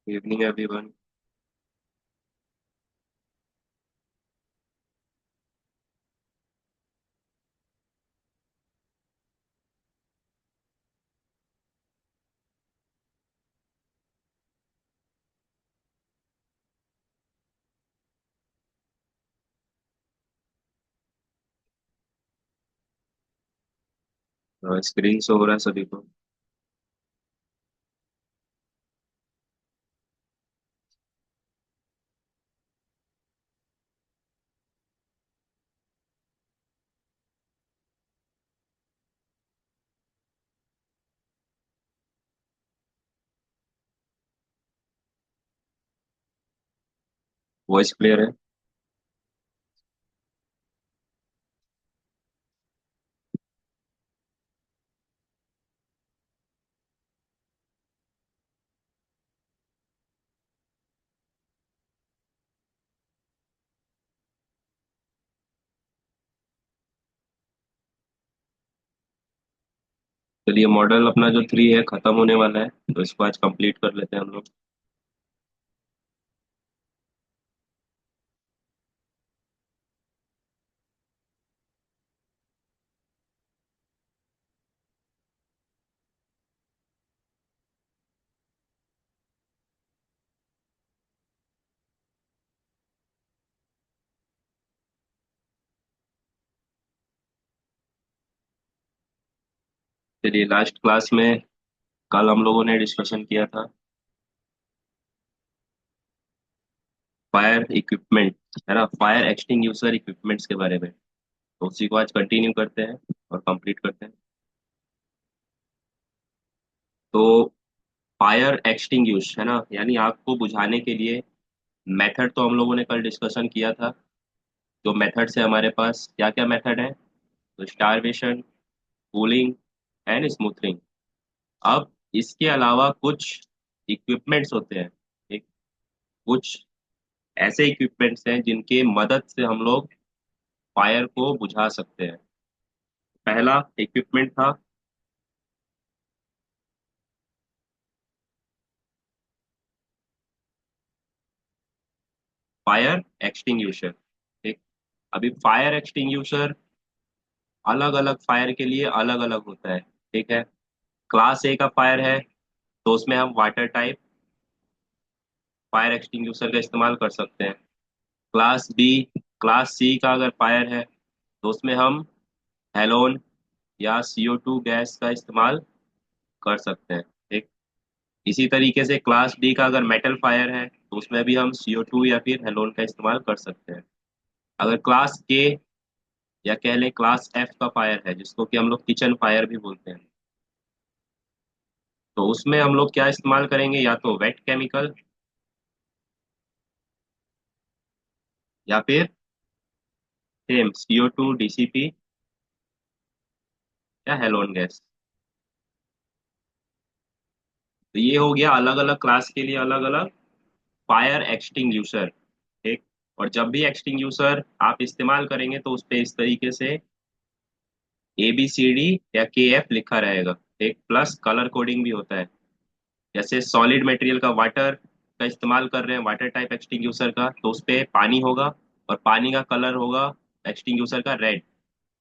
Evening everyone. Screen show हो रहा है सभी को। वॉइस क्लियर है। चलिए, मॉडल अपना जो 3 है खत्म होने वाला है, तो इसको आज कंप्लीट कर लेते हैं हम लोग। चलिए, लास्ट क्लास में कल हम लोगों ने डिस्कशन किया था फायर इक्विपमेंट, है ना, फायर एक्सटिंग्यूशर इक्विपमेंट्स के बारे में। तो उसी को आज कंटिन्यू करते हैं और कंप्लीट करते हैं। तो फायर एक्सटिंग्यूश, है ना, यानी आग को बुझाने के लिए मेथड तो हम लोगों ने कल डिस्कशन किया था। जो मेथड से हमारे पास क्या क्या मेथड है, तो स्टारवेशन, कूलिंग एंड स्मूथनिंग। अब इसके अलावा कुछ इक्विपमेंट्स होते हैं। एक कुछ ऐसे इक्विपमेंट्स हैं जिनके मदद से हम लोग फायर को बुझा सकते हैं। पहला इक्विपमेंट था फायर एक्सटिंग्यूशर। ठीक। अभी फायर एक्सटिंग्यूशर अलग अलग फायर के लिए अलग अलग होता है। ठीक है। क्लास ए का फायर है, तो उसमें हम वाटर टाइप फायर एक्सटिंग्यूशर का इस्तेमाल कर सकते हैं। क्लास बी, क्लास सी का अगर फायर है, तो उसमें हम हेलोन या CO2 गैस का इस्तेमाल कर सकते हैं। ठीक। इसी तरीके से क्लास डी का अगर मेटल फायर है, तो उसमें भी हम CO2 या फिर हेलोन का इस्तेमाल कर सकते हैं। अगर क्लास के या कह लें क्लास एफ का फायर है, जिसको कि हम लोग किचन फायर भी बोलते हैं, तो उसमें हम लोग क्या इस्तेमाल करेंगे, या तो वेट केमिकल या फिर सेम CO2 DCP या हेलोन गैस। तो ये हो गया अलग अलग क्लास के लिए अलग अलग फायर एक्सटिंग्यूशर। ठीक। और जब भी एक्सटिंग्यूशर आप इस्तेमाल करेंगे, तो उस पे इस तरीके से ABCD या KF लिखा रहेगा। एक प्लस कलर कोडिंग भी होता है। जैसे सॉलिड मटेरियल का वाटर का इस्तेमाल कर रहे हैं, वाटर टाइप एक्सटिंग्यूशर का, तो उस पे पानी होगा और पानी का कलर होगा एक्सटिंग्यूशर का रेड।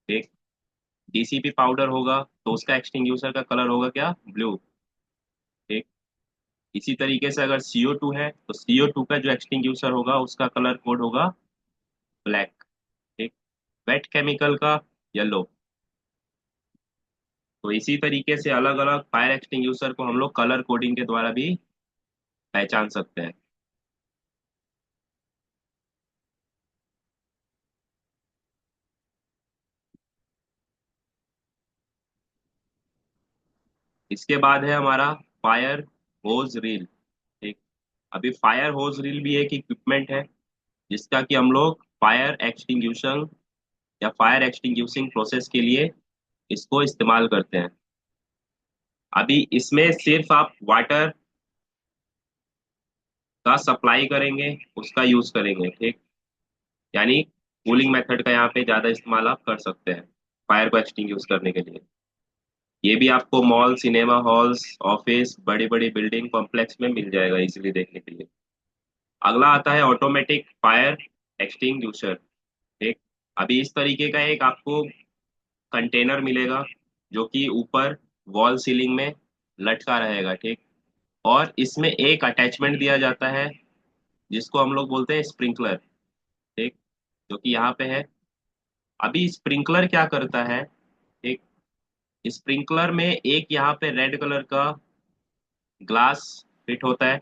ठीक। DCP पाउडर होगा, तो उसका एक्सटिंग्यूशर का कलर होगा क्या, ब्लू। ठीक। इसी तरीके से अगर CO2 है, तो CO2 का जो एक्सटिंग्यूशर होगा उसका कलर कोड होगा ब्लैक। ठीक। वेट केमिकल का येलो। तो इसी तरीके से अलग अलग फायर एक्सटिंग्यूशर को हम लोग कलर कोडिंग के द्वारा भी पहचान सकते हैं। इसके बाद है हमारा फायर होज रील। ठीक। अभी फायर होज रील भी एक इक्विपमेंट है, जिसका कि हम लोग फायर एक्सटिंग्यूशन या फायर एक्सटिंग्यूशिंग प्रोसेस के लिए इसको इस्तेमाल करते हैं। अभी इसमें सिर्फ आप वाटर का सप्लाई करेंगे, उसका यूज करेंगे। ठीक। यानी कूलिंग मेथड का यहाँ पे ज्यादा इस्तेमाल आप कर सकते हैं फायर को एक्सटिंग्यूश करने के लिए। ये भी आपको मॉल, सिनेमा हॉल्स, ऑफिस, बड़ी बड़ी बिल्डिंग कॉम्प्लेक्स में मिल जाएगा इजीली देखने के लिए। अगला आता है ऑटोमेटिक फायर एक्सटिंग्विशर। ठीक। अभी इस तरीके का एक आपको कंटेनर मिलेगा जो कि ऊपर वॉल सीलिंग में लटका रहेगा। ठीक। और इसमें एक अटैचमेंट दिया जाता है जिसको हम लोग बोलते हैं स्प्रिंकलर। ठीक। जो कि यहाँ पे है। अभी स्प्रिंकलर क्या करता है? एक स्प्रिंकलर में एक यहाँ पे रेड कलर का ग्लास फिट होता है।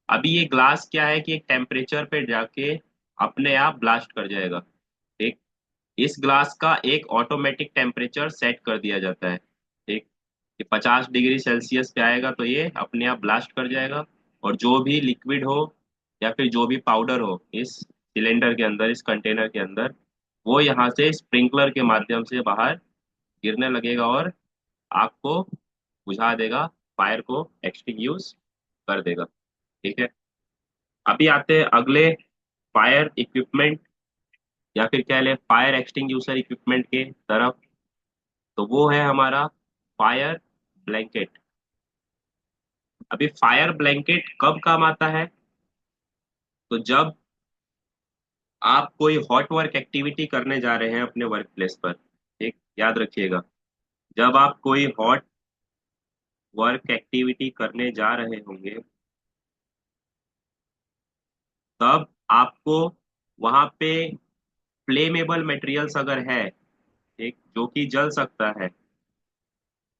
अभी ये ग्लास क्या है कि एक टेम्परेचर पे जाके अपने आप ब्लास्ट कर जाएगा। ठीक। इस ग्लास का एक ऑटोमेटिक टेम्परेचर सेट कर दिया जाता है। ठीक। कि 50 डिग्री सेल्सियस पे आएगा तो ये अपने आप ब्लास्ट कर जाएगा। और जो भी लिक्विड हो या फिर जो भी पाउडर हो इस सिलेंडर के अंदर, इस कंटेनर के अंदर, वो यहाँ से स्प्रिंकलर के माध्यम से बाहर गिरने लगेगा और आग को बुझा देगा, फायर को एक्सटिंग्विश कर देगा। ठीक है। अभी आते हैं अगले फायर इक्विपमेंट या फिर कह ले फायर एक्सटिंग्विशर इक्विपमेंट के तरफ। तो वो है हमारा फायर ब्लैंकेट। अभी फायर ब्लैंकेट कब काम आता है? तो जब आप कोई हॉट वर्क एक्टिविटी करने जा रहे हैं अपने वर्क प्लेस पर। ठीक। याद रखिएगा, जब आप कोई हॉट वर्क एक्टिविटी करने जा रहे होंगे तब आपको वहां पे फ्लेमेबल मटेरियल्स अगर है, एक जो कि जल सकता है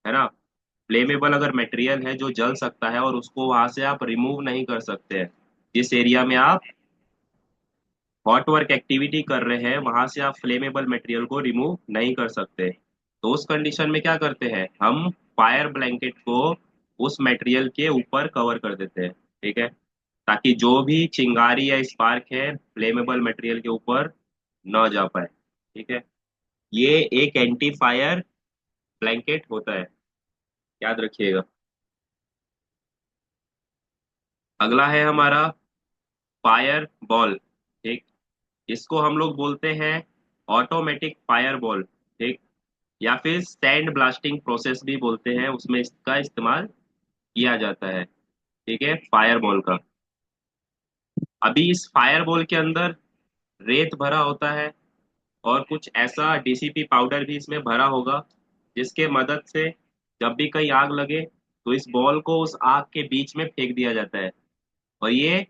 ना, फ्लेमेबल अगर मटेरियल है जो जल सकता है और उसको वहां से आप रिमूव नहीं कर सकते हैं, जिस एरिया में आप हॉट वर्क एक्टिविटी कर रहे हैं वहां से आप फ्लेमेबल मटेरियल को रिमूव नहीं कर सकते, तो उस कंडीशन में क्या करते हैं हम? फायर ब्लैंकेट को उस मटेरियल के ऊपर कवर कर देते हैं। ठीक है। ताकि जो भी चिंगारी या स्पार्क है फ्लेमेबल मटेरियल के ऊपर न जा पाए। ठीक है। ये एक एंटी फायर ब्लैंकेट होता है, याद रखिएगा। अगला है हमारा फायर बॉल। ठीक। इसको हम लोग बोलते हैं ऑटोमेटिक फायर बॉल। ठीक। या फिर सैंड ब्लास्टिंग प्रोसेस भी बोलते हैं, उसमें इसका इस्तेमाल किया जाता है। ठीक है, फायर बॉल का। अभी इस फायर बॉल के अंदर रेत भरा होता है और कुछ ऐसा डीसीपी पाउडर भी इसमें भरा होगा जिसके मदद से जब भी कहीं आग लगे तो इस बॉल को उस आग के बीच में फेंक दिया जाता है। और ये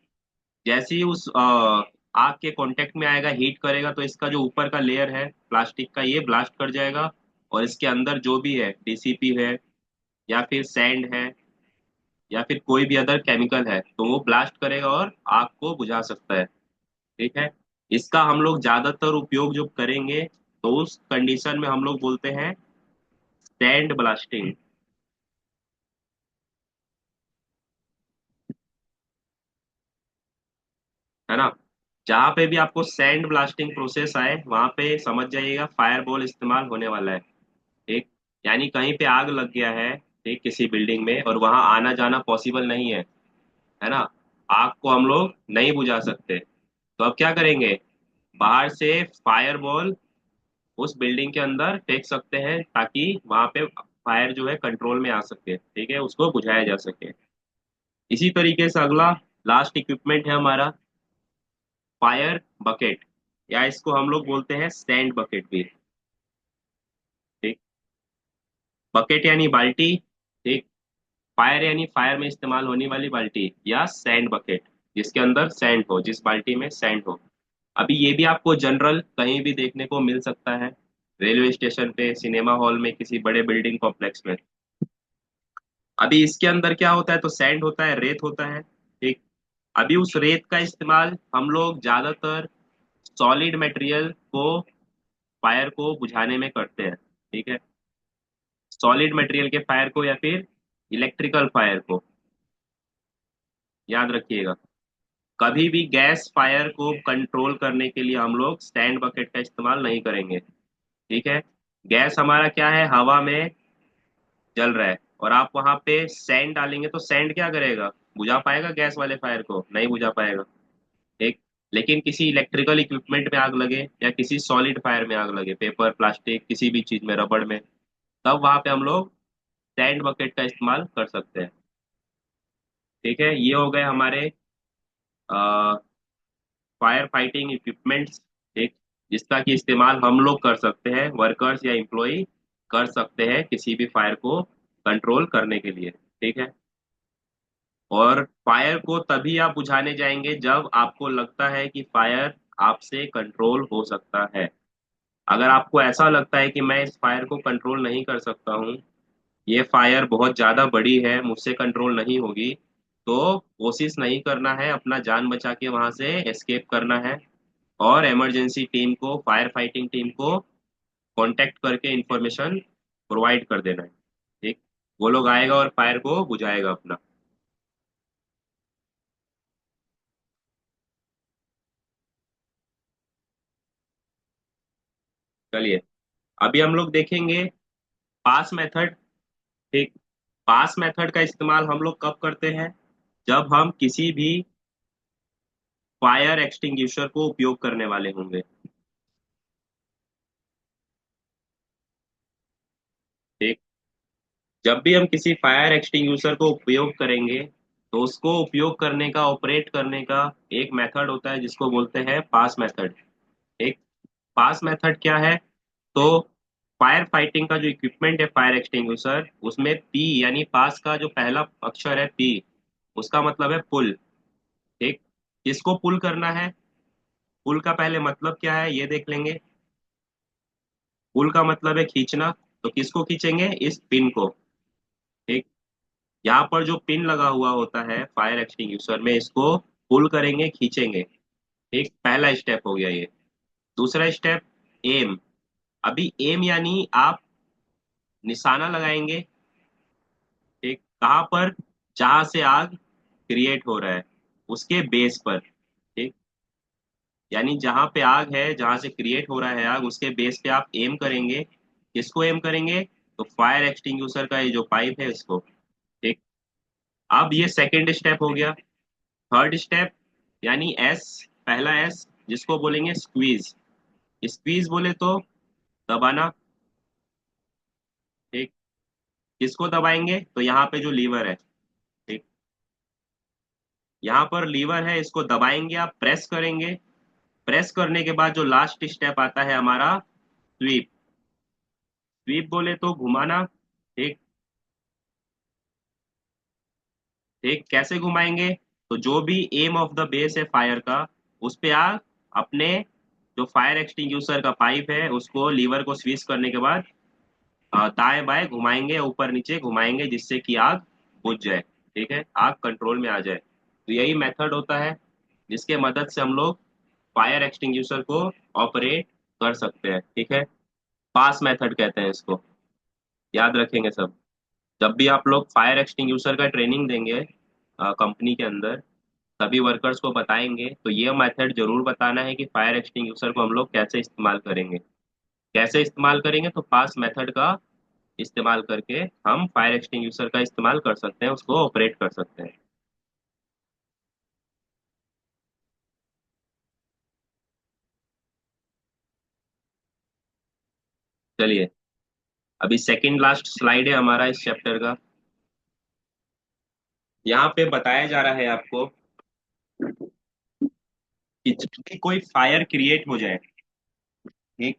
जैसे ही उस आग के कांटेक्ट में आएगा, हीट करेगा, तो इसका जो ऊपर का लेयर है प्लास्टिक का ये ब्लास्ट कर जाएगा। और इसके अंदर जो भी है डीसीपी है या फिर सैंड है या फिर कोई भी अदर केमिकल है तो वो ब्लास्ट करेगा और आग को बुझा सकता है। ठीक है। इसका हम लोग ज्यादातर उपयोग जो करेंगे तो उस कंडीशन में हम लोग बोलते हैं सैंड ब्लास्टिंग। है ना। जहाँ पे भी आपको सैंड ब्लास्टिंग प्रोसेस आए वहां पे समझ जाइएगा फायर बॉल इस्तेमाल होने वाला है। ठीक। यानी कहीं पे आग लग गया है, ठीक, किसी बिल्डिंग में, और वहां आना जाना पॉसिबल नहीं है ना, आग को हम लोग नहीं बुझा सकते, तो अब क्या करेंगे? बाहर से फायर बॉल उस बिल्डिंग के अंदर फेंक सकते हैं ताकि वहां पे फायर जो है कंट्रोल में आ सके। ठीक है, उसको बुझाया जा सके। इसी तरीके से अगला लास्ट इक्विपमेंट है हमारा फायर बकेट, या इसको हम लोग बोलते हैं सैंड बकेट भी। ठीक। बकेट यानी बाल्टी। ठीक। फायर यानी फायर में इस्तेमाल होने वाली बाल्टी, या सैंड बकेट जिसके अंदर सैंड हो, जिस बाल्टी में सैंड हो। अभी ये भी आपको जनरल कहीं भी देखने को मिल सकता है, रेलवे स्टेशन पे, सिनेमा हॉल में, किसी बड़े बिल्डिंग कॉम्प्लेक्स में। अभी इसके अंदर क्या होता है? तो सैंड होता है, रेत होता है। ठीक। अभी उस रेत का इस्तेमाल हम लोग ज्यादातर सॉलिड मटेरियल को, फायर को बुझाने में करते हैं। ठीक है। सॉलिड मटेरियल के फायर को या फिर इलेक्ट्रिकल फायर को, याद रखिएगा। कभी भी गैस फायर को कंट्रोल करने के लिए हम लोग स्टैंड बकेट का इस्तेमाल नहीं करेंगे। ठीक है। गैस हमारा क्या है? हवा में जल रहा है और आप वहां पे सैंड डालेंगे तो सैंड क्या करेगा? बुझा पाएगा गैस वाले फायर को? नहीं बुझा पाएगा। ठीक। लेकिन किसी इलेक्ट्रिकल इक्विपमेंट में आग लगे या किसी सॉलिड फायर में आग लगे, पेपर, प्लास्टिक, किसी भी चीज में, रबड़ में, तब वहां पे हम लोग सैंड बकेट का इस्तेमाल कर सकते हैं। ठीक है, ये हो गए हमारे फायर फाइटिंग इक्विपमेंट्स। ठीक, जिसका कि इस्तेमाल हम लोग कर सकते हैं, वर्कर्स या एम्प्लॉय कर सकते हैं किसी भी फायर को कंट्रोल करने के लिए। ठीक है, और फायर को तभी आप बुझाने जाएंगे जब आपको लगता है कि फायर आपसे कंट्रोल हो सकता है। अगर आपको ऐसा लगता है कि मैं इस फायर को कंट्रोल नहीं कर सकता हूँ, ये फायर बहुत ज्यादा बड़ी है, मुझसे कंट्रोल नहीं होगी, तो कोशिश नहीं करना है, अपना जान बचा के वहां से एस्केप करना है और इमरजेंसी टीम को, फायर फाइटिंग टीम को कांटेक्ट करके इंफॉर्मेशन प्रोवाइड कर देना है। ठीक, वो लोग आएगा और फायर को बुझाएगा अपना। चलिए, अभी हम लोग देखेंगे पास मेथड। ठीक, पास मेथड का इस्तेमाल हम लोग कब करते हैं? जब हम किसी भी फायर एक्सटिंग्विशर को उपयोग करने वाले होंगे। ठीक, जब भी हम किसी फायर एक्सटिंग्विशर को उपयोग करेंगे, तो उसको उपयोग करने का, ऑपरेट करने का एक मेथड होता है जिसको बोलते हैं पास मेथड। एक पास मेथड क्या है? तो फायर फाइटिंग का जो इक्विपमेंट है फायर एक्सटिंग्विशर, उसमें पी यानी पास का जो पहला अक्षर है पी, उसका मतलब है पुल। ठीक, किसको पुल करना है? पुल का पहले मतलब क्या है ये देख लेंगे। पुल का मतलब है खींचना। तो किसको खींचेंगे? इस पिन को। ठीक, यहाँ पर जो पिन लगा हुआ होता है फायर एक्सटिंग्विशर में, इसको पुल करेंगे, खींचेंगे। ठीक, पहला स्टेप हो गया ये। दूसरा स्टेप, एम। अभी एम यानी आप निशाना लगाएंगे। ठीक, कहाँ पर? जहां से आग क्रिएट हो रहा है, उसके बेस पर। ठीक, यानी जहां पे आग है, जहां से क्रिएट हो रहा है आग, उसके बेस पे आप एम करेंगे। किसको एम करेंगे? तो फायर एक्सटिंग्विशर का ये जो पाइप है इसको। ठीक, अब ये सेकंड स्टेप हो गया। थर्ड स्टेप यानी एस, पहला एस, जिसको बोलेंगे स्क्वीज। स्क्वीज बोले तो दबाना। ठीक, किसको दबाएंगे? तो यहाँ पे जो लीवर है। ठीक, यहाँ पर लीवर है, इसको दबाएंगे, आप प्रेस करेंगे। प्रेस करने के बाद जो लास्ट स्टेप आता है हमारा, स्वीप। स्वीप बोले तो घुमाना। ठीक, ठीक, कैसे घुमाएंगे? तो जो भी एम ऑफ द बेस है फायर का, उस पे आप अपने जो फायर एक्सटिंग्विशर का पाइप है उसको, लीवर को स्विच करने के बाद दाएं बाएं घुमाएंगे, ऊपर नीचे घुमाएंगे, जिससे कि आग बुझ जाए। ठीक है, आग कंट्रोल में आ जाए। तो यही मेथड होता है जिसके मदद से हम लोग फायर एक्सटिंग्विशर को ऑपरेट कर सकते हैं। ठीक है, पास मेथड कहते हैं इसको, याद रखेंगे सब। जब भी आप लोग फायर एक्सटिंग्विशर का ट्रेनिंग देंगे कंपनी के अंदर, सभी वर्कर्स को बताएंगे, तो ये मेथड जरूर बताना है कि फायर एक्सटिंग्विशर को हम लोग कैसे इस्तेमाल करेंगे। कैसे इस्तेमाल करेंगे? तो पास मेथड का इस्तेमाल करके हम फायर एक्सटिंग्विशर का इस्तेमाल कर सकते हैं, उसको ऑपरेट कर सकते हैं। चलिए, अभी सेकंड लास्ट स्लाइड है हमारा इस चैप्टर का। यहाँ पे बताया जा रहा है आपको कि जब भी कोई फायर क्रिएट हो जाए, ठीक,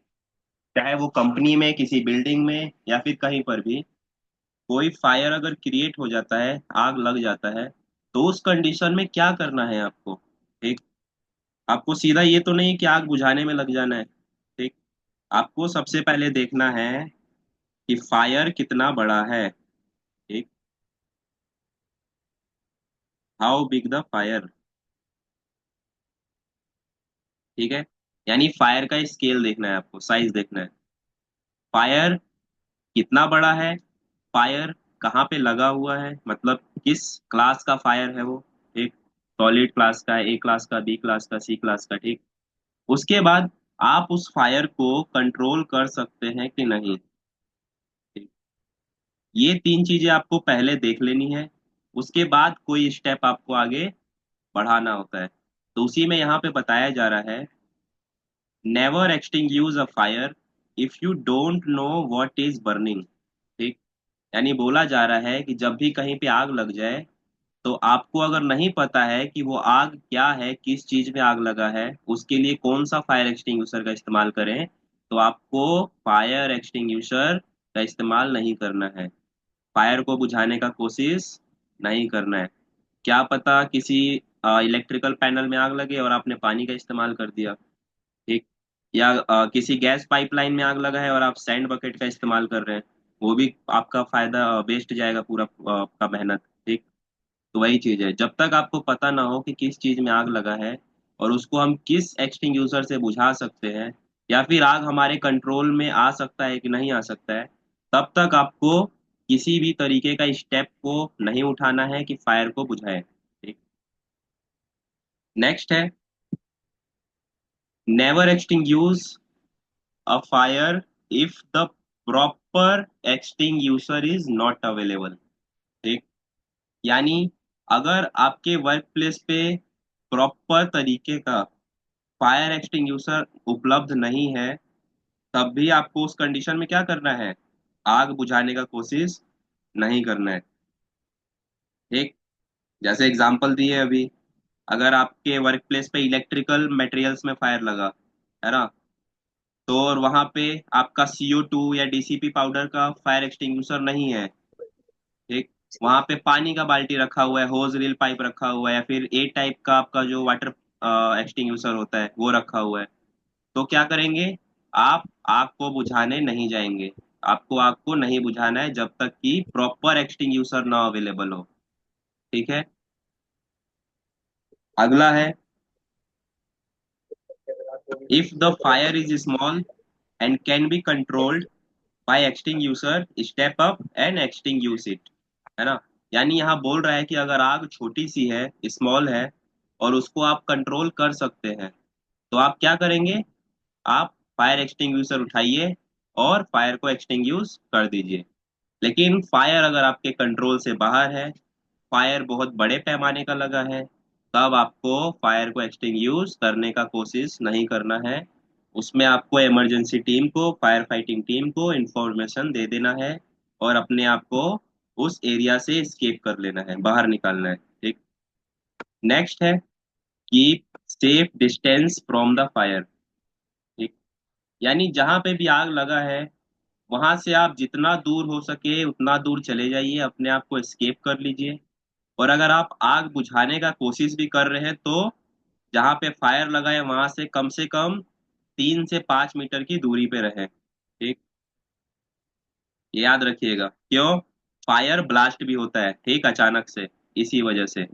चाहे वो कंपनी में, किसी बिल्डिंग में, या फिर कहीं पर भी कोई फायर अगर क्रिएट हो जाता है, आग लग जाता है, तो उस कंडीशन में क्या करना है आपको? ठीक, आपको सीधा ये तो नहीं कि आग बुझाने में लग जाना है। ठीक, आपको सबसे पहले देखना है कि फायर कितना बड़ा है। ठीक, हाउ बिग द फायर। ठीक है, यानी फायर का स्केल देखना है आपको, साइज देखना है। फायर कितना बड़ा है, फायर कहाँ पे लगा हुआ है, मतलब किस क्लास का फायर है वो। ठीक, सॉलिड क्लास का, ए क्लास का, बी क्लास का, सी क्लास का। ठीक, उसके बाद आप उस फायर को कंट्रोल कर सकते हैं कि नहीं। ठीक, ये तीन चीजें आपको पहले देख लेनी है, उसके बाद कोई स्टेप आपको आगे बढ़ाना होता है। तो उसी में यहाँ पे बताया जा रहा है, never extinguish a fire if you don't know what is burning। ठीक, यानी बोला जा रहा है कि जब भी कहीं पे आग लग जाए, तो आपको अगर नहीं पता है कि वो आग क्या है, किस चीज में आग लगा है, उसके लिए कौन सा फायर एक्सटिंग्विशर का इस्तेमाल करें, तो आपको फायर एक्सटिंग्विशर का इस्तेमाल नहीं करना है। फायर को बुझाने का कोशिश नहीं करना है। क्या पता किसी इलेक्ट्रिकल पैनल में आग लगे और आपने पानी का इस्तेमाल कर दिया, ठीक। या किसी गैस पाइपलाइन में आग लगा है और आप सैंड बकेट का इस्तेमाल कर रहे हैं, वो भी आपका फायदा वेस्ट जाएगा पूरा आपका मेहनत, ठीक। तो वही चीज है, जब तक आपको पता ना हो कि किस चीज में आग लगा है और उसको हम किस एक्सटिंग्यूशर से बुझा सकते हैं, या फिर आग हमारे कंट्रोल में आ सकता है कि नहीं आ सकता है, तब तक आपको किसी भी तरीके का स्टेप को नहीं उठाना है कि फायर को बुझाए, ठीक। नेक्स्ट है, never extinguish a fire if the proper extinguisher is not available, ठीक। यानी अगर आपके वर्क प्लेस पे प्रॉपर तरीके का फायर एक्सटिंग्यूशर उपलब्ध नहीं है, तब भी आपको उस कंडीशन में क्या करना है, आग बुझाने का कोशिश नहीं करना है, ठीक। जैसे एग्जांपल दिए अभी, अगर आपके वर्क प्लेस पे इलेक्ट्रिकल मटेरियल्स में फायर लगा, है ना, तो और वहां पे आपका CO2 या DCP पाउडर का फायर एक्सटिंग्विशर नहीं है, ठीक। वहां पे पानी का बाल्टी रखा हुआ है, होज रील पाइप रखा हुआ है, या फिर ए टाइप का आपका जो वाटर एक्सटिंग्विशर होता है वो रखा हुआ है, तो क्या करेंगे, आप आग को बुझाने नहीं जाएंगे। आपको आग को नहीं बुझाना है जब तक कि प्रॉपर एक्सटिंग्विशर ना अवेलेबल हो, ठीक है। अगला है, if the fire is small and can be controlled by extinguisher step up and extinguish it, है ना। यानी यहाँ बोल रहा है कि अगर आग छोटी सी है, स्मॉल है, और उसको आप कंट्रोल कर सकते हैं, तो आप क्या करेंगे, आप फायर एक्सटिंग्विशर उठाइए और फायर को एक्सटिंग्विश कर दीजिए। लेकिन फायर अगर आपके कंट्रोल से बाहर है, फायर बहुत बड़े पैमाने का लगा है, तब आपको फायर को एक्सटिंग्विश करने का कोशिश नहीं करना है। उसमें आपको इमरजेंसी टीम को, फायर फाइटिंग टीम को इंफॉर्मेशन दे देना है और अपने आप को उस एरिया से एस्केप कर लेना है, बाहर निकालना है, ठीक। नेक्स्ट है, keep safe distance from the fire, ठीक। यानी जहां पे भी आग लगा है, वहां से आप जितना दूर हो सके उतना दूर चले जाइए, अपने आप को एस्केप कर लीजिए। और अगर आप आग बुझाने का कोशिश भी कर रहे हैं, तो जहां पे फायर लगा है वहां से कम 3 से 5 मीटर की दूरी पे रहें, ठीक। ये याद रखिएगा, क्यों, फायर ब्लास्ट भी होता है, ठीक, अचानक से। इसी वजह से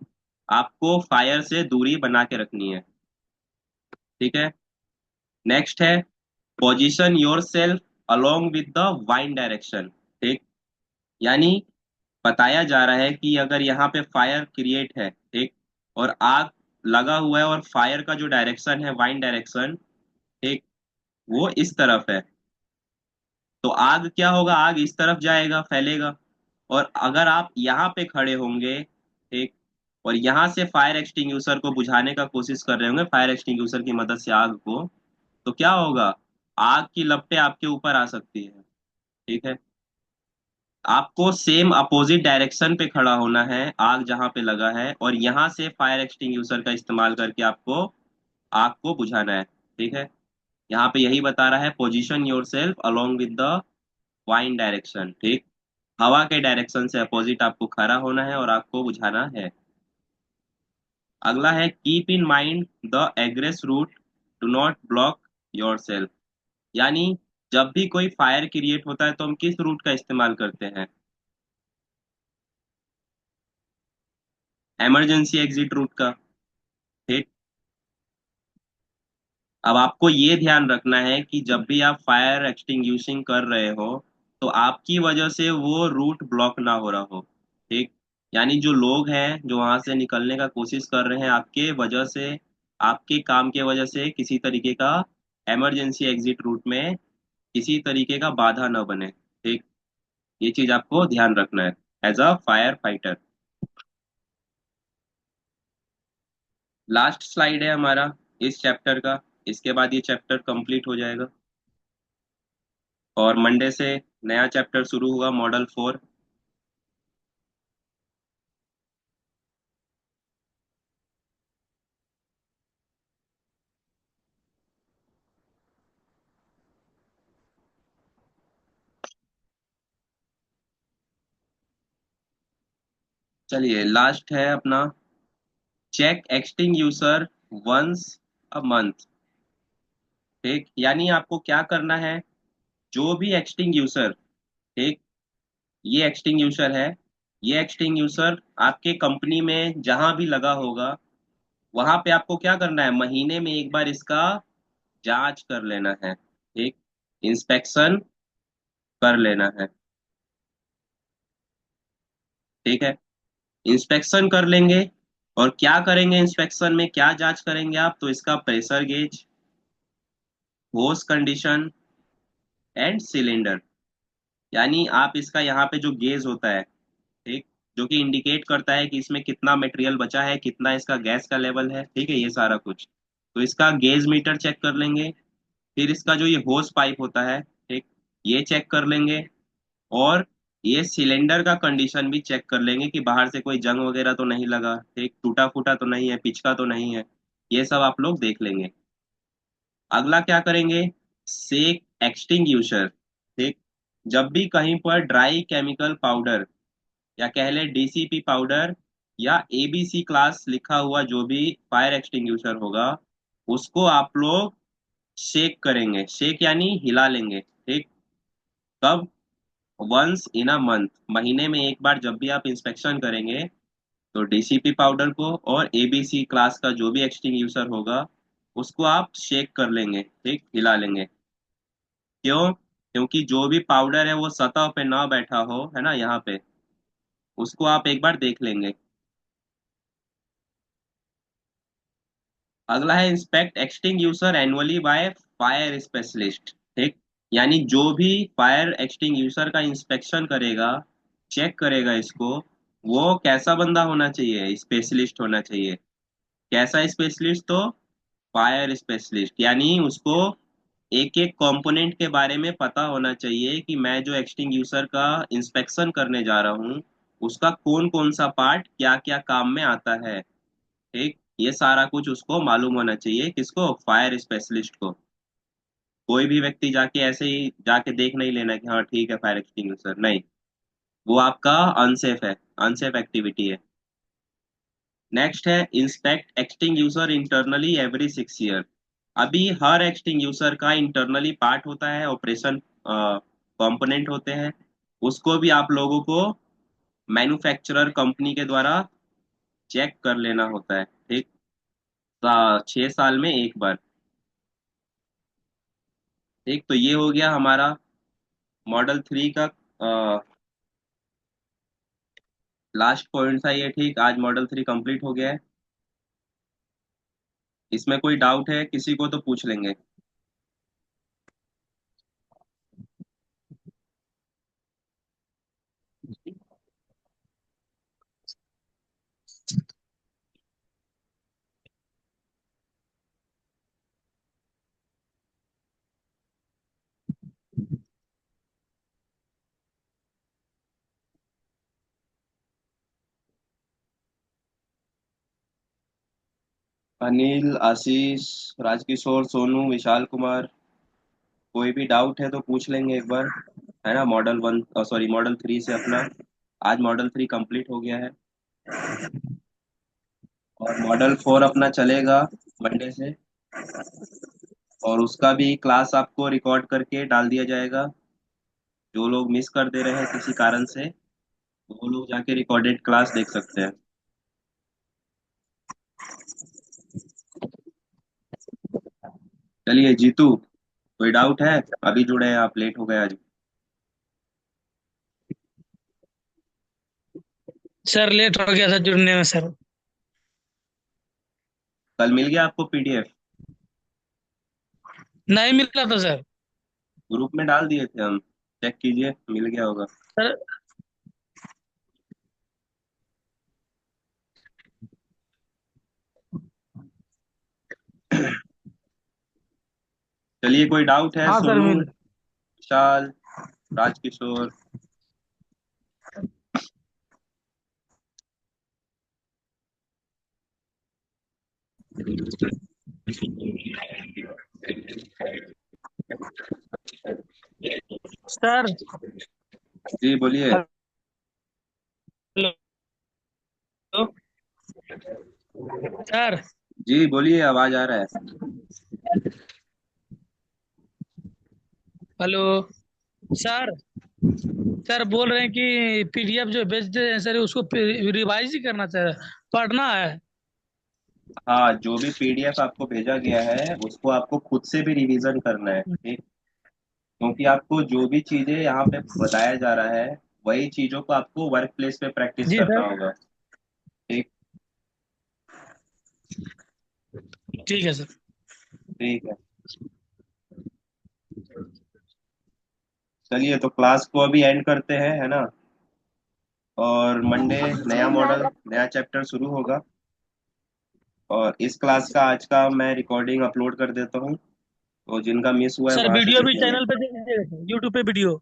आपको फायर से दूरी बना के रखनी है, ठीक है। नेक्स्ट है, position your self along with the wind direction, ठीक। यानी बताया जा रहा है कि अगर यहाँ पे फायर क्रिएट है, ठीक, और आग लगा हुआ है और फायर का जो डायरेक्शन है, वाइंड डायरेक्शन, ठीक, वो इस तरफ है, तो आग क्या होगा, आग इस तरफ जाएगा, फैलेगा। और अगर आप यहाँ पे खड़े होंगे, ठीक, और यहाँ से फायर एक्सटिंग्विशर को बुझाने का कोशिश कर रहे होंगे, फायर एक्सटिंग्विशर की मदद से आग को, तो क्या होगा, आग की लपटें आपके ऊपर आ सकती है, ठीक है। आपको सेम अपोजिट डायरेक्शन पे खड़ा होना है, आग जहां पे लगा है, और यहां से फायर एक्सटिंग्विशर का इस्तेमाल करके आपको आग को बुझाना है, ठीक है। यहाँ पे यही बता रहा है, position your self along with the wind direction, ठीक। हवा के डायरेक्शन से अपोजिट आपको खड़ा होना है और आग को बुझाना है। अगला है, keep in mind the egress route, do not block yourself. यानी जब भी कोई फायर क्रिएट होता है, तो हम किस रूट का इस्तेमाल करते हैं, इमरजेंसी एग्जिट रूट का, ठीक। अब आपको ये ध्यान रखना है कि जब भी आप फायर एक्सटिंग्विशिंग कर रहे हो, तो आपकी वजह से वो रूट ब्लॉक ना हो रहा हो, ठीक। यानी जो लोग हैं जो वहां से निकलने का कोशिश कर रहे हैं, आपके वजह से, आपके काम के वजह से किसी तरीके का इमरजेंसी एग्जिट रूट में किसी तरीके का बाधा न बने, ठीक। ये चीज आपको ध्यान रखना है as a firefighter. Last slide है हमारा इस चैप्टर का, इसके बाद ये चैप्टर कंप्लीट हो जाएगा और मंडे से नया चैप्टर शुरू हुआ, मॉडल 4। चलिए लास्ट है अपना, check extinguisher once a month. ठीक, यानी आपको क्या करना है, जो भी एक्सटिंग्यूशर, ठीक, ये एक्सटिंग्यूशर है, ये एक्सटिंग्यूशर आपके कंपनी में जहां भी लगा होगा, वहां पे आपको क्या करना है, महीने में एक बार इसका जांच कर लेना है। ठीक, इंस्पेक्शन कर लेना है। ठीक है, इंस्पेक्शन कर लेंगे। और क्या करेंगे इंस्पेक्शन में, क्या जांच करेंगे आप, तो इसका प्रेशर गेज, होस कंडीशन एंड सिलेंडर। यानी आप इसका यहाँ पे जो गेज होता है, ठीक, जो कि इंडिकेट करता है कि इसमें कितना मटेरियल बचा है, कितना इसका गैस का लेवल है, ठीक है, ये सारा कुछ, तो इसका गेज मीटर चेक कर लेंगे। फिर इसका जो ये होस पाइप होता है, ठीक, ये चेक कर लेंगे। और ये सिलेंडर का कंडीशन भी चेक कर लेंगे कि बाहर से कोई जंग वगैरह तो नहीं लगा, ठीक, टूटा फूटा तो नहीं है, पिचका तो नहीं है, ये सब आप लोग देख लेंगे। अगला क्या करेंगे, सेक एक्सटिंग्यूशर। ठीक, जब भी कहीं पर ड्राई केमिकल पाउडर, या कह ले डीसीपी पाउडर, या एबीसी क्लास लिखा हुआ जो भी फायर एक्सटिंग्यूशर होगा, उसको आप लोग शेक करेंगे। शेक यानी हिला लेंगे। ठीक, कब, वंस इन अ मंथ, महीने में एक बार जब भी आप इंस्पेक्शन करेंगे, तो डीसीपी पाउडर को और एबीसी क्लास का जो भी एक्सटिंग्यूशर होगा, उसको आप शेक कर लेंगे, ठीक, हिला लेंगे। क्यों, क्योंकि जो भी पाउडर है वो सतह पे ना बैठा हो, है ना, यहाँ पे, उसको आप एक बार देख लेंगे। अगला है inspect extinguisher annually by fire specialist. ठीक, यानी जो भी फायर एक्सटिंग्यूशर का इंस्पेक्शन करेगा, चेक करेगा इसको, वो कैसा बंदा होना चाहिए, स्पेशलिस्ट होना चाहिए। कैसा स्पेशलिस्ट, तो फायर स्पेशलिस्ट, यानी उसको एक एक कंपोनेंट के बारे में पता होना चाहिए कि मैं जो एक्सटिंग्यूशर का इंस्पेक्शन करने जा रहा हूँ, उसका कौन कौन सा पार्ट क्या क्या काम में आता है। ठीक, ये सारा कुछ उसको मालूम होना चाहिए, किसको, फायर स्पेशलिस्ट को। कोई भी व्यक्ति जाके ऐसे ही जाके देख नहीं लेना कि हाँ ठीक है फायर एक्सटिंग्विशर, नहीं, वो आपका अनसेफ है, अनसेफ एक्टिविटी है। नेक्स्ट है inspect extinguisher internally every 6 year. अभी हर एक्सटिंग्विशर का इंटरनली पार्ट होता है, ऑपरेशन कंपोनेंट होते हैं, उसको भी आप लोगों को मैन्युफैक्चरर कंपनी के द्वारा चेक कर लेना होता है। ठीक, 6 साल में एक बार। ठीक, तो ये हो गया हमारा मॉडल 3 का लास्ट पॉइंट था ये। ठीक, आज मॉडल 3 कंप्लीट हो गया है। इसमें कोई डाउट है किसी को तो पूछ लेंगे। अनिल, आशीष, राजकिशोर, सोनू, विशाल कुमार, कोई भी डाउट है तो पूछ लेंगे एक बार, है ना। मॉडल 1, सॉरी मॉडल 3 से अपना आज मॉडल 3 कंप्लीट हो गया है। और मॉडल 4 अपना चलेगा मंडे से। और उसका भी क्लास आपको रिकॉर्ड करके डाल दिया जाएगा। जो लोग मिस कर दे रहे हैं किसी कारण से, वो लोग जाके रिकॉर्डेड क्लास देख सकते हैं। चलिए जीतू, कोई डाउट है, अभी जुड़े हैं आप, लेट हो गए आज। सर लेट हो गया था जुड़ने में सर। कल मिल गया आपको पीडीएफ? नहीं मिला था सर। ग्रुप में डाल दिए थे हम, चेक कीजिए, मिल गया होगा। सर चलिए कोई डाउट है, हाँ सर सोनू, मिल। विशाल, राजकिशोर? सर जी बोलिए। हेलो। सर। जी बोलिए, आवाज आ रहा है। हेलो। सर। सर बोल रहे हैं कि पीडीएफ जो भेजते हैं सर उसको रिवाइज ही करना चाहिए, पढ़ना है। हाँ, जो भी पीडीएफ आपको भेजा गया है उसको आपको खुद से भी रिवीजन करना है, ठीक। क्योंकि आपको जो भी चीजें यहाँ पे बताया जा रहा है वही चीजों को आपको वर्क प्लेस पे प्रैक्टिस जी करना सर। होगा, ठीक। ठीक है सर। ठीक है। चलिए, तो क्लास को अभी एंड करते हैं, है ना। और मंडे नया मॉडल नया चैप्टर शुरू होगा। और इस क्लास का आज का मैं रिकॉर्डिंग अपलोड कर देता हूँ, तो जिनका मिस हुआ है सर वहां से वीडियो भी देखेंगे। चैनल पे दे दीजिएगा सर, यूट्यूब पे वीडियो।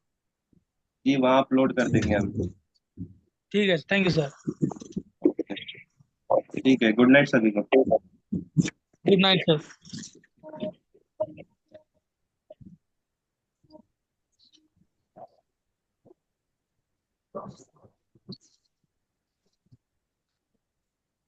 जी, वहाँ अपलोड कर देंगे हम। ठीक है, थैंक यू सर। ठीक है, गुड नाइट सभी को। Good night sir.